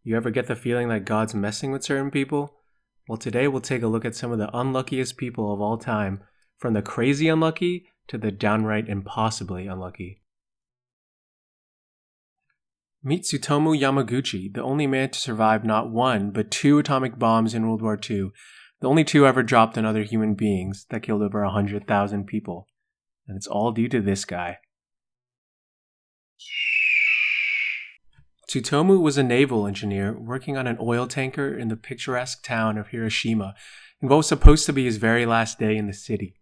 You ever get the feeling that God's messing with certain people? Well, today we'll take a look at some of the unluckiest people of all time, from the crazy unlucky to the downright impossibly unlucky. Meet Tsutomu Yamaguchi, the only man to survive not one, but 2 atomic bombs in World War II, the only 2 ever dropped on other human beings that killed over 100,000 people. And it's all due to this guy. Tsutomu was a naval engineer working on an oil tanker in the picturesque town of Hiroshima in what was supposed to be his very last day in the city.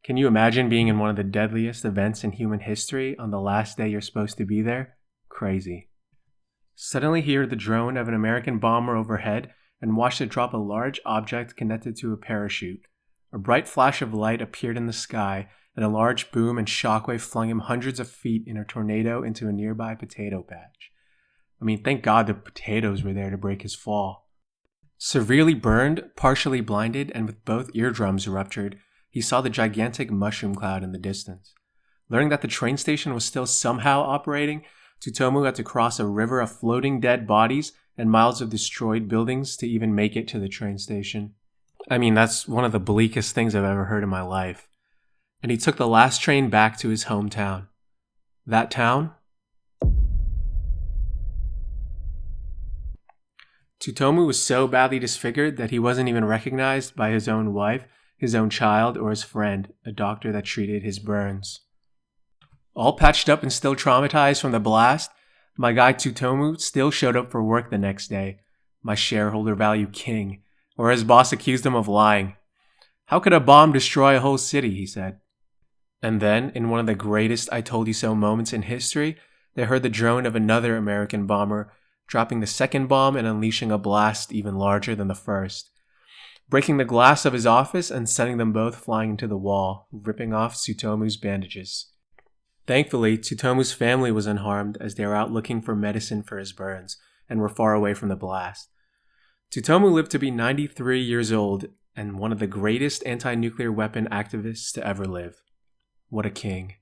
Can you imagine being in one of the deadliest events in human history on the last day you're supposed to be there? Crazy. Suddenly he heard the drone of an American bomber overhead and watched it drop a large object connected to a parachute. A bright flash of light appeared in the sky, and a large boom and shockwave flung him hundreds of feet in a tornado into a nearby potato patch. I mean, thank God the potatoes were there to break his fall. Severely burned, partially blinded, and with both eardrums ruptured, he saw the gigantic mushroom cloud in the distance. Learning that the train station was still somehow operating, Tsutomu had to cross a river of floating dead bodies and miles of destroyed buildings to even make it to the train station. I mean, that's one of the bleakest things I've ever heard in my life. And he took the last train back to his hometown. That town? Tsutomu was so badly disfigured that he wasn't even recognized by his own wife, his own child, or his friend, a doctor that treated his burns. All patched up and still traumatized from the blast, my guy Tsutomu still showed up for work the next day, my shareholder value king, or his boss accused him of lying. How could a bomb destroy a whole city, he said. And then, in one of the greatest I told you so moments in history, they heard the drone of another American bomber, dropping the second bomb and unleashing a blast even larger than the first, breaking the glass of his office and sending them both flying into the wall, ripping off Tsutomu's bandages. Thankfully, Tsutomu's family was unharmed as they were out looking for medicine for his burns and were far away from the blast. Tsutomu lived to be 93 years old and one of the greatest anti-nuclear weapon activists to ever live. What a king.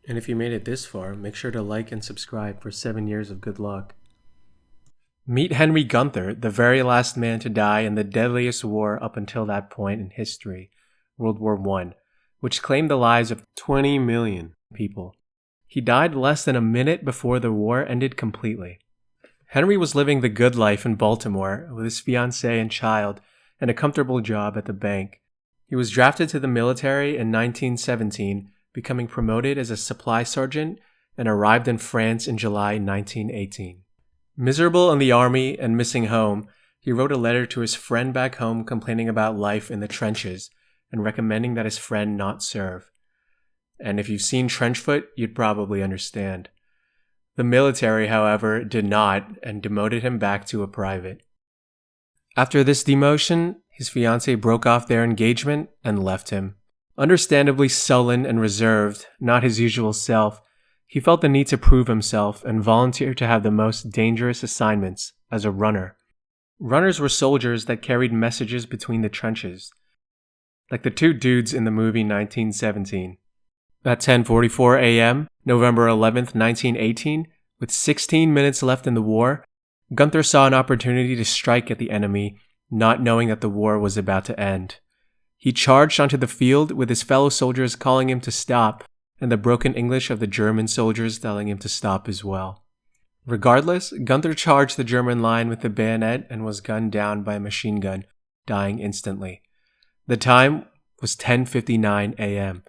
And if you made it this far, make sure to like and subscribe for 7 years of good luck. Meet Henry Gunther, the very last man to die in the deadliest war up until that point in history, World War I, which claimed the lives of 20 million people. He died less than a minute before the war ended completely. Henry was living the good life in Baltimore with his fiancée and child and a comfortable job at the bank. He was drafted to the military in 1917, becoming promoted as a supply sergeant, and arrived in France in July 1918. Miserable in the army and missing home, he wrote a letter to his friend back home complaining about life in the trenches and recommending that his friend not serve. And if you've seen Trenchfoot, you'd probably understand. The military, however, did not and demoted him back to a private. After this demotion, his fiancée broke off their engagement and left him. Understandably sullen and reserved, not his usual self, he felt the need to prove himself and volunteered to have the most dangerous assignments as a runner. Runners were soldiers that carried messages between the trenches, like the 2 dudes in the movie 1917. At 10:44 a.m., November 11th, 1918, with 16 minutes left in the war, Gunther saw an opportunity to strike at the enemy, not knowing that the war was about to end. He charged onto the field with his fellow soldiers calling him to stop, and the broken English of the German soldiers telling him to stop as well. Regardless, Gunther charged the German line with the bayonet and was gunned down by a machine gun, dying instantly. The time was 10:59 a.m.,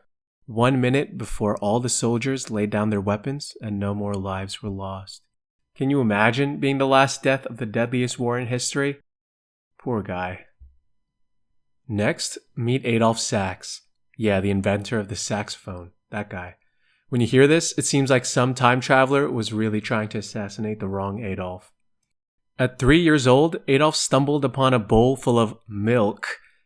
1 minute before all the soldiers laid down their weapons and no more lives were lost. Can you imagine being the last death of the deadliest war in history? Poor guy. Next, meet Adolphe Sax. Yeah, the inventor of the saxophone. That guy. When you hear this, it seems like some time traveler was really trying to assassinate the wrong Adolphe. At 3 years old, Adolphe stumbled upon a bowl full of milk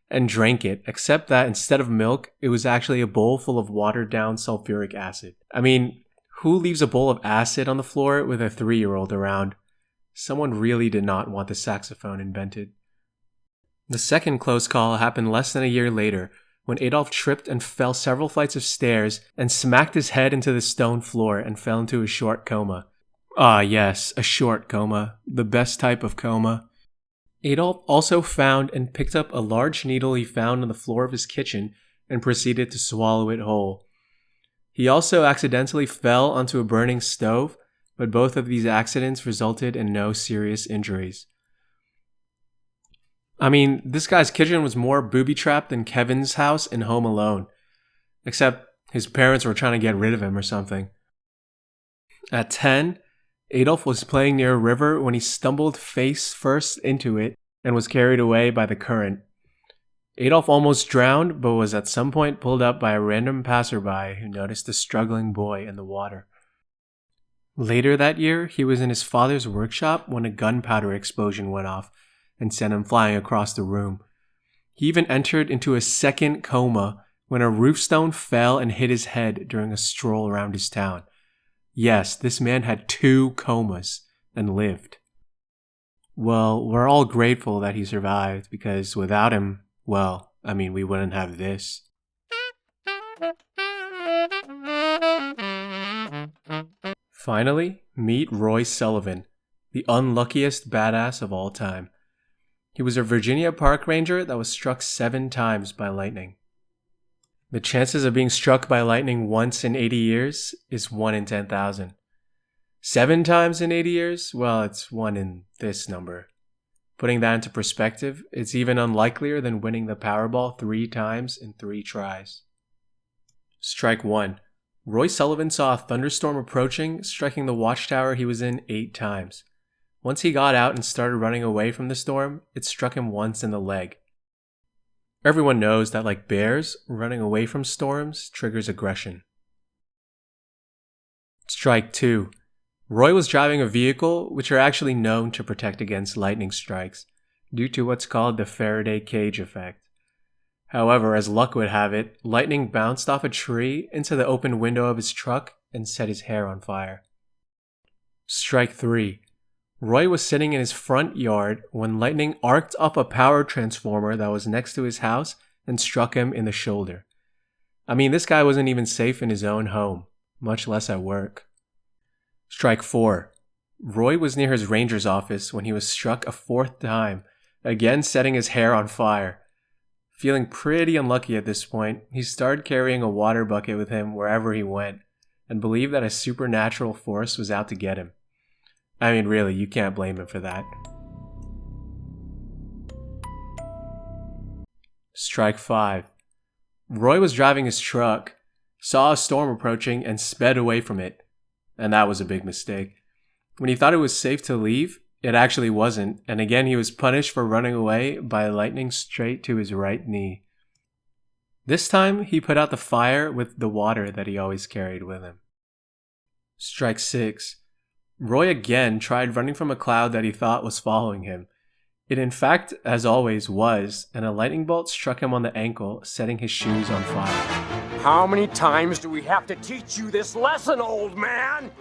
and drank it, except that instead of milk, it was actually a bowl full of watered-down sulfuric acid. I mean, who leaves a bowl of acid on the floor with a 3-year-old around? Someone really did not want the saxophone invented. The second close call happened less than a year later, when Adolphe tripped and fell several flights of stairs and smacked his head into the stone floor and fell into a short coma. Ah, yes, a short coma, the best type of coma. Adolphe also found and picked up a large needle he found on the floor of his kitchen and proceeded to swallow it whole. He also accidentally fell onto a burning stove, but both of these accidents resulted in no serious injuries. I mean, this guy's kitchen was more booby-trapped than Kevin's house in Home Alone. Except his parents were trying to get rid of him or something. At 10, Adolphe was playing near a river when he stumbled face first into it and was carried away by the current. Adolphe almost drowned, but was at some point pulled up by a random passerby who noticed a struggling boy in the water. Later that year, he was in his father's workshop when a gunpowder explosion went off and sent him flying across the room. He even entered into a second coma when a roofstone fell and hit his head during a stroll around his town. Yes, this man had 2 comas and lived. Well, we're all grateful that he survived because without him, well, we wouldn't have this. Finally, meet Roy Sullivan, the unluckiest badass of all time. He was a Virginia park ranger that was struck 7 times by lightning. The chances of being struck by lightning once in 80 years is 1 in 10,000. 7 times in 80 years? Well, it's 1 in this number. Putting that into perspective, it's even unlikelier than winning the Powerball 3 times in 3 tries. Strike 1. Roy Sullivan saw a thunderstorm approaching, striking the watchtower he was in 8 times. Once he got out and started running away from the storm, it struck him once in the leg. Everyone knows that, like bears, running away from storms triggers aggression. Strike 2. Roy was driving a vehicle which are actually known to protect against lightning strikes, due to what's called the Faraday cage effect. However, as luck would have it, lightning bounced off a tree into the open window of his truck and set his hair on fire. Strike 3. Roy was sitting in his front yard when lightning arced off a power transformer that was next to his house and struck him in the shoulder. This guy wasn't even safe in his own home, much less at work. Strike 4. Roy was near his ranger's office when he was struck a 4th time, again setting his hair on fire. Feeling pretty unlucky at this point, he started carrying a water bucket with him wherever he went, and believed that a supernatural force was out to get him. Really, you can't blame him for that. Strike 5. Roy was driving his truck, saw a storm approaching, and sped away from it. And that was a big mistake. When he thought it was safe to leave, it actually wasn't, and again he was punished for running away by lightning straight to his right knee. This time, he put out the fire with the water that he always carried with him. Strike 6. Roy again tried running from a cloud that he thought was following him. It in fact, as always, was, and a lightning bolt struck him on the ankle, setting his shoes on fire. How many times do we have to teach you this lesson, old man?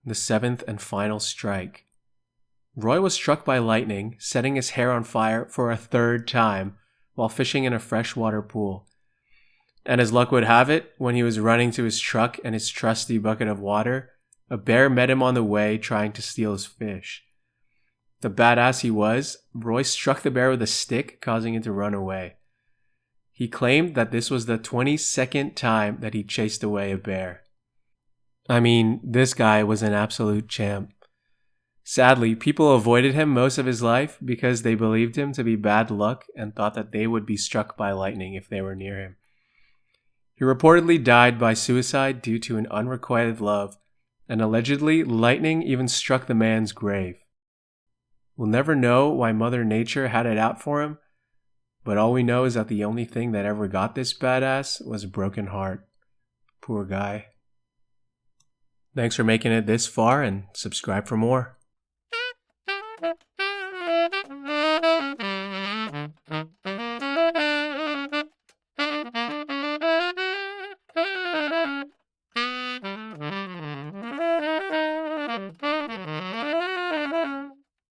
The 7th and final strike. Roy was struck by lightning, setting his hair on fire for a 3rd time while fishing in a freshwater pool. And as luck would have it, when he was running to his truck and his trusty bucket of water, a bear met him on the way trying to steal his fish. The badass he was, Roy struck the bear with a stick, causing it to run away. He claimed that this was the 22nd time that he chased away a bear. This guy was an absolute champ. Sadly, people avoided him most of his life because they believed him to be bad luck and thought that they would be struck by lightning if they were near him. He reportedly died by suicide due to an unrequited love, and allegedly lightning even struck the man's grave. We'll never know why Mother Nature had it out for him, but all we know is that the only thing that ever got this badass was a broken heart. Poor guy. Thanks for making it this far, and subscribe for more.